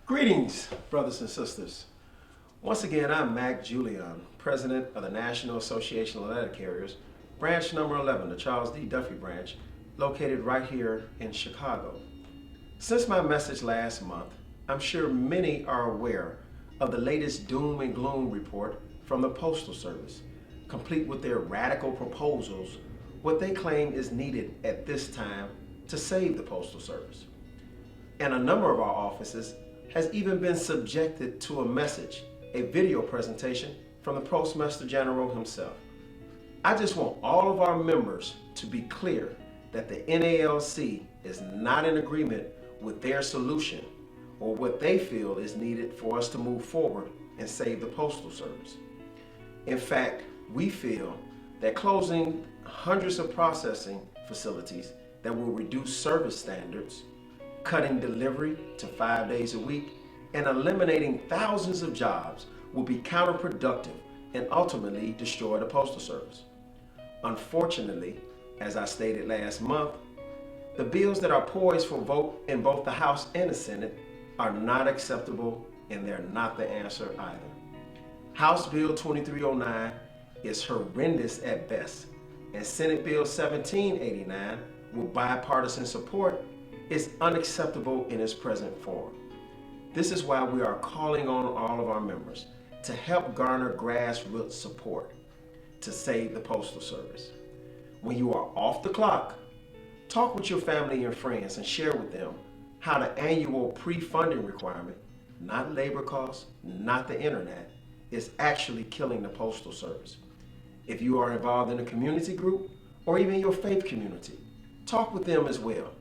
Greetings, brothers and sisters. Once again, I'm MACK JULION, President of the National Association of Letter Carriers, branch number 11, the Charles D. Duffy branch, located right here in Chicago. Since my message last month, I'm sure many are aware of the latest doom and gloom report from the Postal Service, complete with their radical proposals, what they claim is needed at this time to save the Postal Service. And a number of our offices has even been subjected to a message, a video presentation from the Postmaster General himself. I just want all of our members to be clear that the NALC is not in agreement with their solution or what they feel is needed for us to move forward and save the Postal Service. In fact, we feel that closing hundreds of processing facilities that will reduce service standards, cutting delivery to 5 days a week, and eliminating thousands of jobs will be counterproductive and ultimately destroy the Postal Service. Unfortunately, as I stated last month, the bills that are poised for vote in both the House and the Senate are not acceptable, and they're not the answer either. House Bill 2309 is horrendous at best, and Senate Bill 1789, with bipartisan support, is unacceptable in its present form. This is why we are calling on all of our members to help garner grassroots support to save the Postal Service. When you are off the clock, talk with your family and friends and share with them how the annual pre-funding requirement, not labor costs, not the internet, is actually killing the Postal Service. If you are involved in a community group or even your faith community, talk with them as well.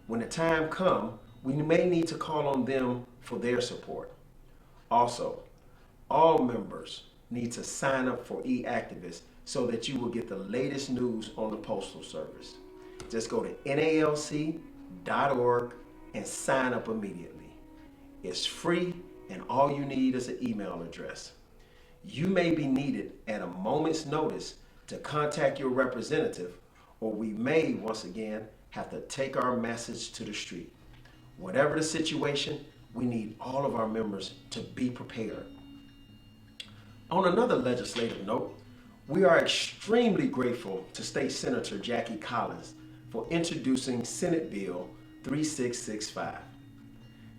When the time comes, we may need to call on them for their support. Also, all members need to sign up for eActivist so that you will get the latest news on the Postal Service. Just go to nalc.org and sign up immediately. It's free, and all you need is an email address. You may be needed at a moment's notice to contact your representative, or we may once again have to take our message to the street. Whatever the situation, we need all of our members to be prepared. On another legislative note, we are extremely grateful to State Senator Jackie Collins for introducing Senate Bill 3665.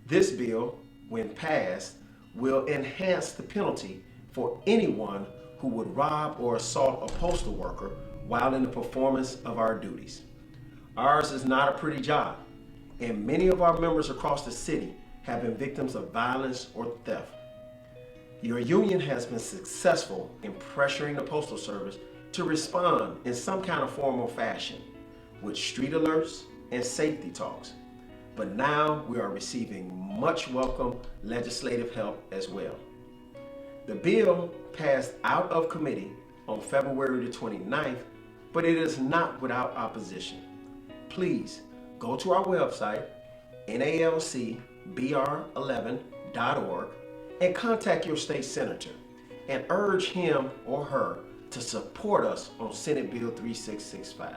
This bill, when passed, will enhance the penalty for anyone who would rob or assault a postal worker while in the performance of our duties. Ours is not a pretty job, and many of our members across the city have been victims of violence or theft. Your union has been successful in pressuring the Postal Service to respond in some kind of formal fashion with street alerts and safety talks. But now we are receiving much welcome legislative help as well. The bill passed out of committee on February the 29th, but it is not without opposition. Please go to our website, nalcbr11.org, and contact your state senator and urge him or her to support us on Senate Bill 3665.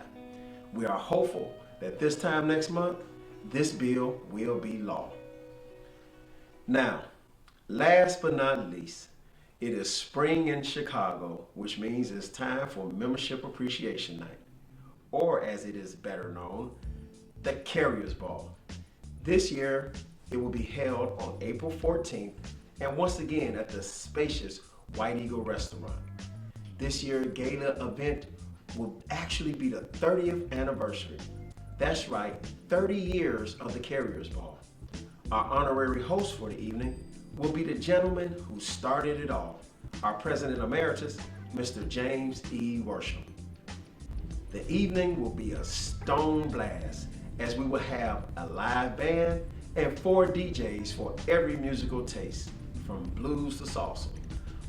We are hopeful that this time next month, this bill will be law. Now, last but not least, it is spring in Chicago, which means it's time for Membership Appreciation Night, or as it is better known, the Carriers Ball. This year, it will be held on April 14th, and once again at the spacious White Eagle Restaurant. This year's gala event will actually be the 30th anniversary. That's right, 30 years of the Carriers Ball. Our honorary host for the evening will be the gentleman who started it all, our President Emeritus, Mr. James E. Worsham. The evening will be a stone blast, as we will have a live band and 4 DJs for every musical taste, from blues to salsa.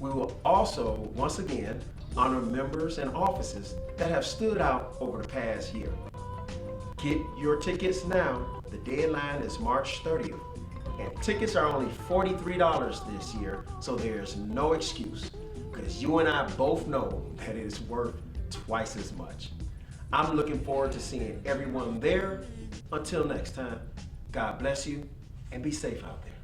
We will also, once again, honor members and offices that have stood out over the past year. Get your tickets now. The deadline is March 30th, and tickets are only $43 this year, so there's no excuse, because you and I both know that it is worth twice as much. I'm looking forward to seeing everyone there. Until next time, God bless you and be safe out there.